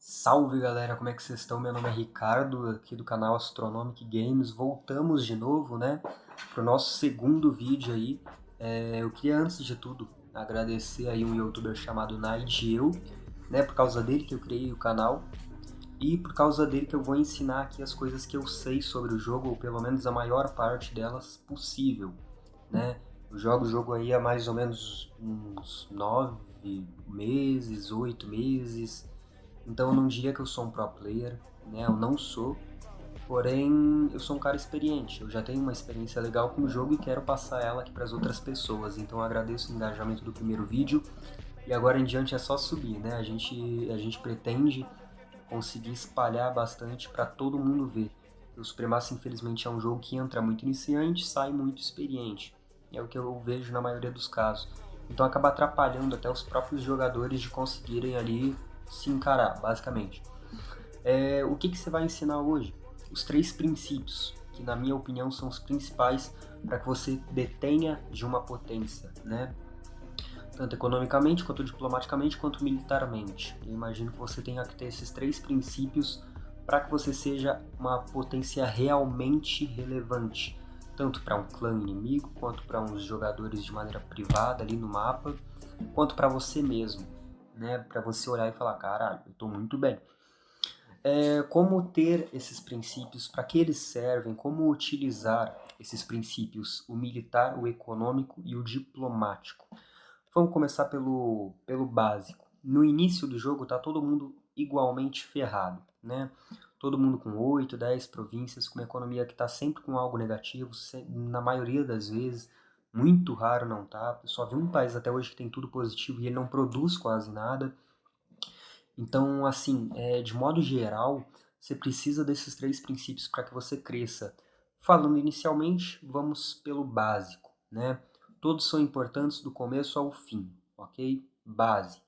Salve galera, como é que vocês estão? Meu nome é Ricardo, aqui do canal Astronomic Games. Voltamos de novo, né, pro nosso segundo vídeo aí. Eu queria, antes de tudo, agradecer aí um youtuber chamado Nigel, né, por causa dele que eu criei o canal. E por causa dele que eu vou ensinar aqui as coisas que eu sei sobre o jogo, ou pelo menos a maior parte delas possível, né. Eu jogo o jogo aí há mais ou menos uns 9 meses, 8 meses. Então eu não diria que eu sou um pro player, né? Eu não sou. Porém, eu sou um cara experiente. Eu já tenho uma experiência legal com o jogo e quero passar ela aqui para as outras pessoas. Então eu agradeço o engajamento do primeiro vídeo e agora em diante é só subir, né? A gente pretende conseguir espalhar bastante para todo mundo ver. O Supremacy, infelizmente, é um jogo que entra muito iniciante, sai muito experiente. É o que eu vejo na maioria dos casos. Então acaba atrapalhando até os próprios jogadores de conseguirem ali se encarar, basicamente. O que você vai ensinar hoje? Os 3 princípios, que na minha opinião são os principais para que você detenha de uma potência, né? Tanto economicamente, quanto diplomaticamente, quanto militarmente. Eu imagino que você tenha que ter esses 3 princípios para que você seja uma potência realmente relevante, tanto para um clã inimigo, quanto para uns jogadores de maneira privada ali no mapa, quanto para você mesmo, né? Para você olhar e falar, caralho, eu estou muito bem. Como ter esses princípios, para que eles servem, como utilizar esses princípios, o militar, o econômico e o diplomático. Vamos começar pelo básico. No início do jogo tá todo mundo igualmente ferrado, né? Todo mundo com 8, 10 províncias, com uma economia que está sempre com algo negativo, na maioria das vezes, muito raro não tá. Eu só vi um país até hoje que tem tudo positivo e ele não produz quase nada. Então, assim, de modo geral, você precisa desses 3 princípios para que você cresça. Falando inicialmente, vamos pelo básico, né? Todos são importantes do começo ao fim, ok? Base.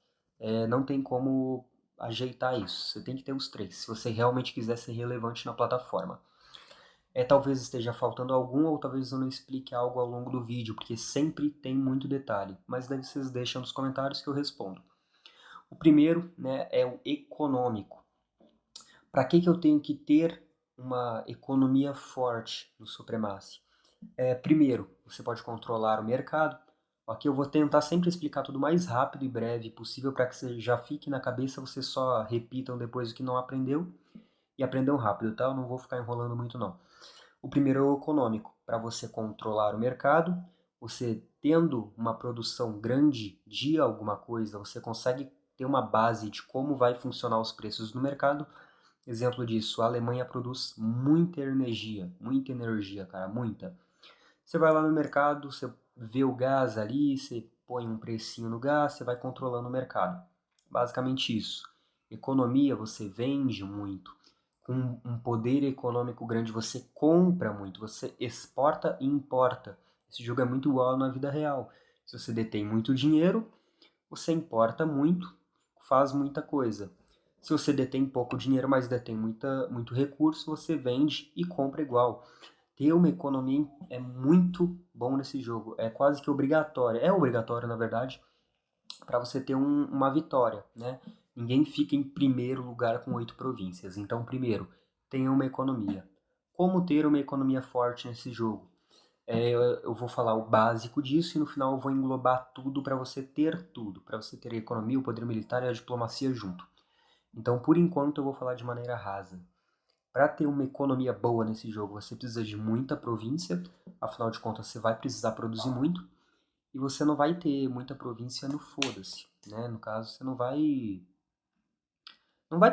Não tem como ajeitar isso. Você tem que ter os 3, se você realmente quiser ser relevante na plataforma. Talvez esteja faltando algum, ou talvez eu não explique algo ao longo do vídeo, porque sempre tem muito detalhe. Mas daí vocês deixam nos comentários que eu respondo. O primeiro, né, é o econômico. Para que eu tenho que ter uma economia forte no Supremacy? Primeiro, você pode controlar o mercado. Aqui eu vou tentar sempre explicar tudo mais rápido e breve possível para que você já fique na cabeça, você só repitam depois o que não aprendeu e aprendam rápido, tá? Eu não vou ficar enrolando muito não. O primeiro é o econômico, para você controlar o mercado. Você tendo uma produção grande de alguma coisa, você consegue ter uma base de como vai funcionar os preços no mercado. Exemplo disso, a Alemanha produz muita energia, cara, muita. Você vai lá no mercado, você vê o gás ali, você põe um precinho no gás, você vai controlando o mercado. Basicamente isso. Economia, você vende muito. Com um poder econômico grande, você compra muito, você exporta e importa. Esse jogo é muito igual na vida real. Se você detém muito dinheiro, você importa muito, faz muita coisa. Se você detém pouco dinheiro, mas detém muito recurso, você vende e compra igual. Ter uma economia é muito bom nesse jogo. É quase que obrigatório. É obrigatório, na verdade, para você ter uma vitória, né? Ninguém fica em primeiro lugar com 8 províncias. Então, primeiro, tenha uma economia. Como ter uma economia forte nesse jogo? Eu vou falar o básico disso e no final eu vou englobar tudo, para você ter a economia, o poder militar e a diplomacia junto. Então, por enquanto, eu vou falar de maneira rasa. Para ter uma economia boa nesse jogo, você precisa de muita província, afinal de contas, você vai precisar produzir muito, e você não vai ter muita província no foda-se, né? No caso, você não vai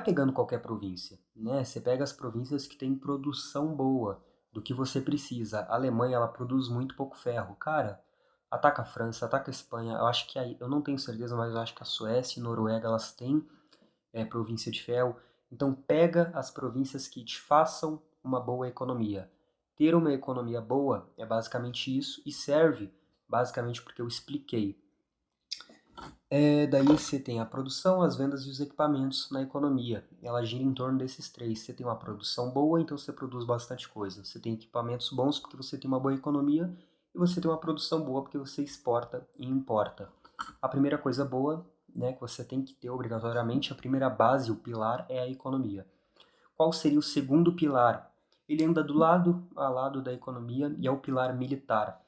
pegando qualquer província, né? Você pega as províncias que têm produção boa do que você precisa. A Alemanha, ela produz muito pouco ferro. Cara, ataca a França, ataca a Espanha. Eu acho que eu não tenho certeza, mas eu acho que a Suécia e a Noruega, elas têm província de ferro. Então pega as províncias que te façam uma boa economia. Ter uma economia boa é basicamente isso e serve basicamente porque eu expliquei. Daí você tem a produção, as vendas e os equipamentos na economia. Ela gira em torno desses 3. Você tem uma produção boa, então você produz bastante coisa. Você tem equipamentos bons porque você tem uma boa economia. E você tem uma produção boa porque você exporta e importa. A primeira coisa boa né, que você tem que ter obrigatoriamente, a primeira base, o pilar, é a economia. Qual seria o segundo pilar? Ele anda do lado a lado da economia e é o pilar militar.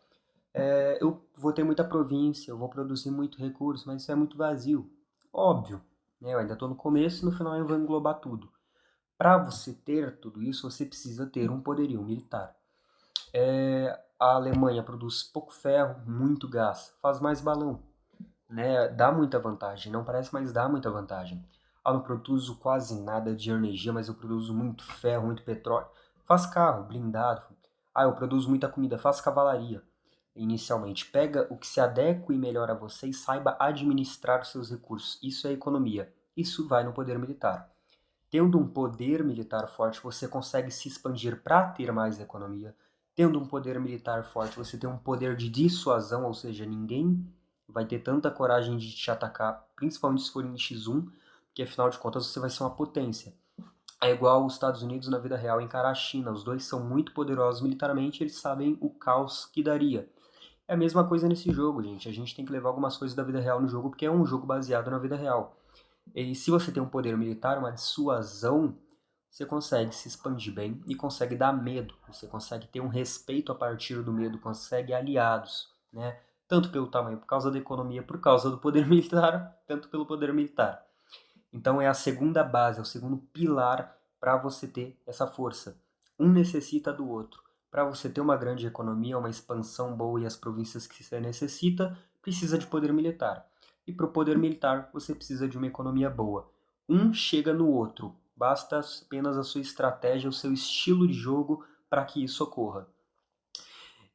Eu vou ter muita província, eu vou produzir muito recurso, mas isso é muito vazio. Óbvio, né? Eu ainda estou no começo e no final eu vou englobar tudo. Para você ter tudo isso, você precisa ter um poderio militar. A Alemanha produz pouco ferro, muito gás, faz mais balão, né? Dá muita vantagem, não parece, mas dá muita vantagem. Ah, não produzo quase nada de energia, mas eu produzo muito ferro, muito petróleo. Faz carro, blindado. Ah, eu produzo muita comida, faz cavalaria. Inicialmente, pega o que se adequa e melhor a você e saiba administrar os seus recursos. Isso é economia. Isso vai no poder militar. Tendo um poder militar forte, você consegue se expandir para ter mais economia. Tendo um poder militar forte, você tem um poder de dissuasão, ou seja, ninguém vai ter tanta coragem de te atacar, principalmente se for em X1, porque afinal de contas você vai ser uma potência. É igual os Estados Unidos na vida real encarar a China. Os dois são muito poderosos militarmente, eles sabem o caos que daria. É a mesma coisa nesse jogo, gente. A gente tem que levar algumas coisas da vida real no jogo, porque é um jogo baseado na vida real. E se você tem um poder militar, uma dissuasão, você consegue se expandir bem e consegue dar medo. Você consegue ter um respeito a partir do medo, consegue aliados, né? Tanto pelo tamanho, por causa da economia, por causa do poder militar, tanto pelo poder militar. Então é a segunda base, é o segundo pilar para você ter essa força. Um necessita do outro. Para você ter uma grande economia, uma expansão boa e as províncias que você necessita, precisa de poder militar. E para o poder militar, você precisa de uma economia boa. Um chega no outro. Basta apenas a sua estratégia, o seu estilo de jogo para que isso ocorra.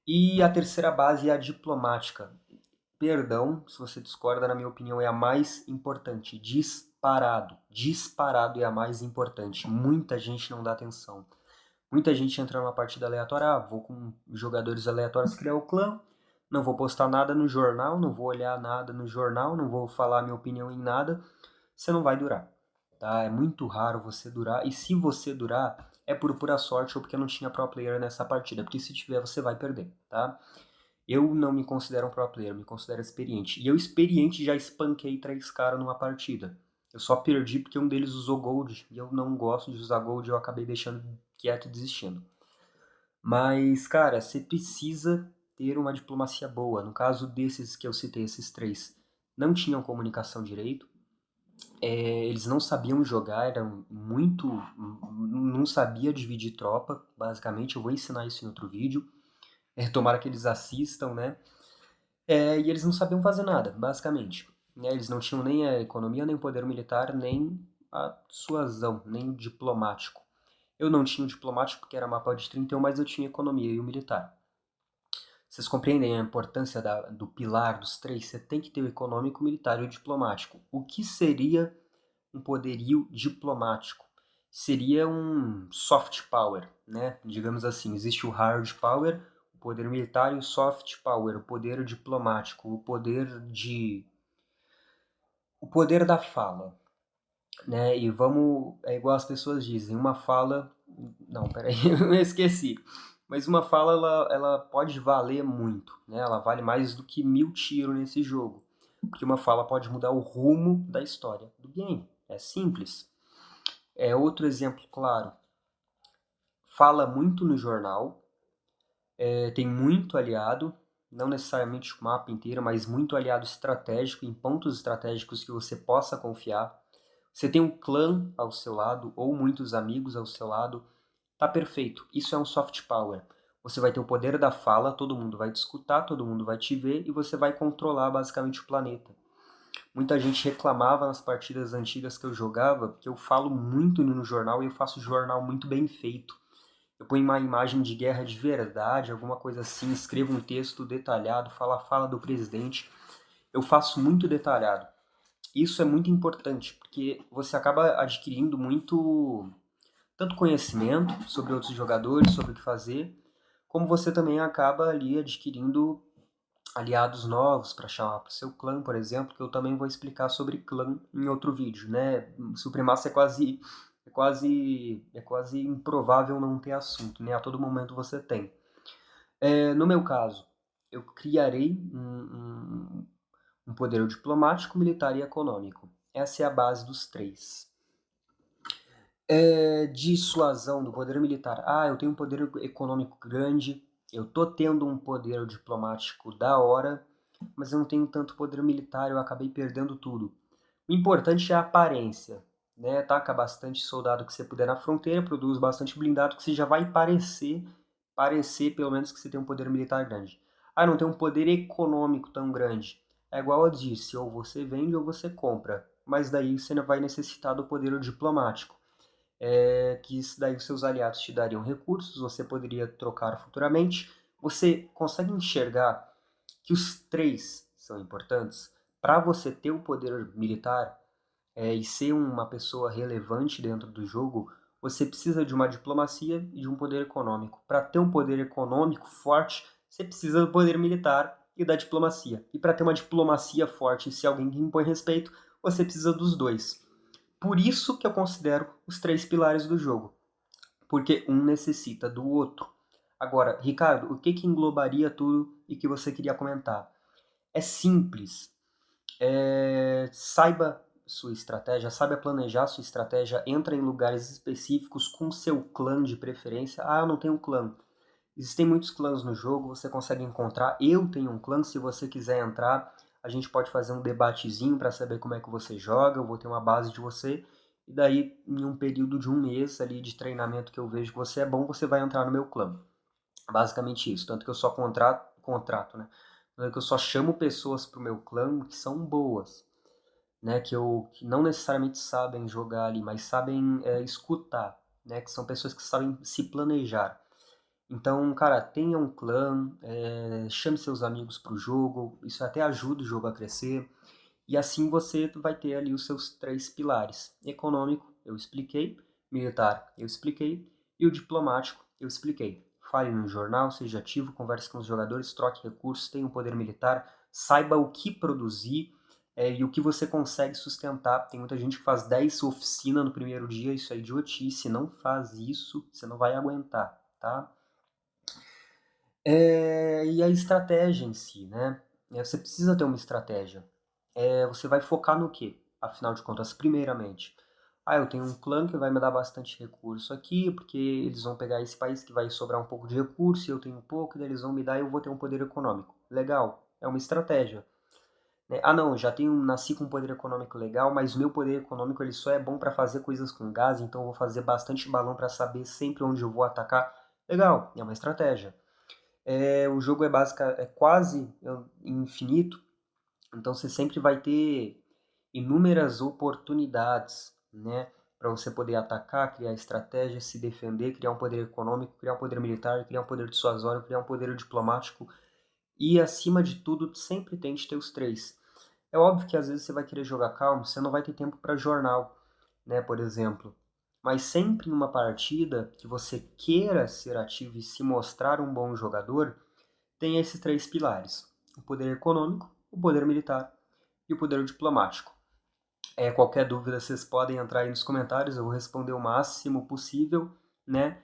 E a terceira base é a diplomática. Perdão, se você discorda, na minha opinião, é a mais importante. Disparado. Disparado é a mais importante. Muita gente não dá atenção. Muita gente entra numa partida aleatória, vou com jogadores aleatórios criar o clã, não vou postar nada no jornal, não vou olhar nada no jornal, não vou falar minha opinião em nada, você não vai durar. Tá? É muito raro você durar, e se você durar, é por pura sorte ou porque não tinha pro player nessa partida, porque se tiver você vai perder, tá? Eu não me considero um pro player, me considero experiente. E eu experiente já espanquei 3 caras numa partida. Eu só perdi porque um deles usou gold e eu não gosto de usar gold e eu acabei deixando quieto e desistindo. Mas, cara, você precisa ter uma diplomacia boa. No caso desses que eu citei, esses 3, não tinham comunicação direito. Eles não sabiam jogar, eram muito. Não sabia dividir tropa, basicamente. Eu vou ensinar isso em outro vídeo. Tomara que eles assistam, né? E eles não sabiam fazer nada, basicamente. Né? Eles não tinham nem a economia, nem o poder militar, nem a suasão, nem o diplomático. Eu não tinha o diplomático porque era mapa de 31, mas eu tinha economia e o militar. Vocês compreendem a importância do pilar dos 3? Você tem que ter o econômico, o militar e o diplomático. O que seria um poderio diplomático? Seria um soft power, né? Digamos assim, existe o hard power, o poder militar e o soft power, o poder diplomático, o poder da fala, né? E vamos, é igual as pessoas dizem, uma fala, não, peraí, eu esqueci. Mas uma fala, ela pode valer muito, né? Ela vale mais do que 1000 tiros nesse jogo. Porque uma fala pode mudar o rumo da história do game. É simples. Outro exemplo claro. Fala muito no jornal, tem muito aliado, não necessariamente o mapa inteiro, mas muito aliado estratégico, em pontos estratégicos que você possa confiar. Você tem um clã ao seu lado, ou muitos amigos ao seu lado, tá perfeito. Isso é um soft power. Você vai ter o poder da fala, todo mundo vai te escutar, todo mundo vai te ver e você vai controlar basicamente o planeta. Muita gente reclamava nas partidas antigas que eu jogava, porque eu falo muito no jornal e eu faço jornal muito bem feito. Eu ponho uma imagem de guerra de verdade, alguma coisa assim, escrevo um texto detalhado, falo a fala do presidente. Eu faço muito detalhado. Isso é muito importante, porque você acaba adquirindo muito, tanto conhecimento sobre outros jogadores, sobre o que fazer, como você também acaba ali adquirindo aliados novos para chamar para o seu clã, por exemplo, que eu também vou explicar sobre clã em outro vídeo, né? Supremacia é quase improvável não ter assunto, né? A todo momento você tem. No meu caso, eu criarei Um poder diplomático, militar e econômico. Essa é a base dos três. Dissuasão do poder militar. Eu tenho um poder econômico grande, eu tô tendo um poder diplomático da hora, mas eu não tenho tanto poder militar, eu acabei perdendo tudo. O importante é a aparência, né? Taca bastante soldado que você puder na fronteira, produz bastante blindado que você já vai parecer pelo menos que você tem um poder militar grande. Não tem um poder econômico tão grande. É igual eu disse, ou você vende ou você compra, mas daí você não vai necessitar do poder diplomático. Que isso daí os seus aliados te dariam recursos, você poderia trocar futuramente. Você consegue enxergar que os três são importantes para você ter o poder militar e ser uma pessoa relevante dentro do jogo. Você precisa de uma diplomacia e de um poder econômico. Para ter um poder econômico forte, você precisa do poder militar e da diplomacia. E para ter uma diplomacia forte e ser alguém que impõe respeito, você precisa dos dois. Por isso que eu considero os três pilares do jogo, porque um necessita do outro. Agora, Ricardo, o que englobaria tudo e que você queria comentar? É simples. Saiba sua estratégia, saiba planejar sua estratégia, entra em lugares específicos com seu clã de preferência. Eu não tenho um clã. Existem muitos clãs no jogo, você consegue encontrar. Eu tenho um clã, se você quiser entrar, a gente pode fazer um debatezinho para saber como é que você joga, eu vou ter uma base de você. E daí, em um período de um mês ali de treinamento que eu vejo que você é bom, você vai entrar no meu clã. Basicamente isso. Tanto que eu só contrato, né? Tanto que eu só chamo pessoas pro meu clã que são boas, né? Que não necessariamente sabem jogar ali, mas sabem escutar, né? Que são pessoas que sabem se planejar. Então, cara, tenha um clã, chame seus amigos pro jogo, isso até ajuda o jogo a crescer. E assim você vai ter ali os seus três pilares. Econômico, eu expliquei. Militar, eu expliquei. E o diplomático, eu expliquei. Fale no jornal, seja ativo, converse com os jogadores, troque recursos, tenha um poder militar, saiba o que produzir e o que você consegue sustentar. Tem muita gente que faz 10 oficinas no primeiro dia, isso é idiotice, não faz isso, você não vai aguentar, tá? E a estratégia em si, né? Você precisa ter uma estratégia. Você vai focar no quê? Afinal de contas, primeiramente, eu tenho um clã que vai me dar bastante recurso aqui, porque eles vão pegar esse país que vai sobrar um pouco de recurso, e eu tenho um pouco, e daí eles vão me dar e eu vou ter um poder econômico. Legal, é uma estratégia. Né? Não, já nasci com um poder econômico legal, mas o meu poder econômico ele só é bom para fazer coisas com gás, então eu vou fazer bastante balão para saber sempre onde eu vou atacar. Legal, é uma estratégia. O jogo é quase infinito, então você sempre vai ter inúmeras oportunidades, né, para você poder atacar, criar estratégia, se defender, criar um poder econômico, criar um poder militar, criar um poder dissuasório, criar um poder diplomático e acima de tudo sempre tente ter os três. É óbvio que às vezes você vai querer jogar calmo, você não vai ter tempo para jornal, né, por exemplo. Mas sempre numa partida que você queira ser ativo e se mostrar um bom jogador, tem esses três pilares: o poder econômico, o poder militar e o poder diplomático. Qualquer dúvida vocês podem entrar aí nos comentários, eu vou responder o máximo possível, né?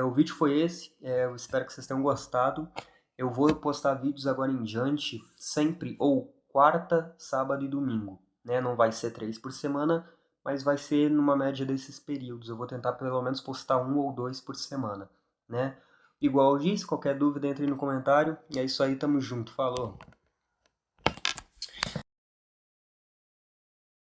O vídeo foi esse, eu espero que vocês tenham gostado. Eu vou postar vídeos agora em diante, sempre ou quarta, sábado e domingo, né? Não vai ser 3 por semana, mas vai ser numa média desses períodos. Eu vou tentar pelo menos postar 1 ou 2 por semana, né? Igual eu disse, qualquer dúvida entre no comentário. E é isso aí, tamo junto, falou!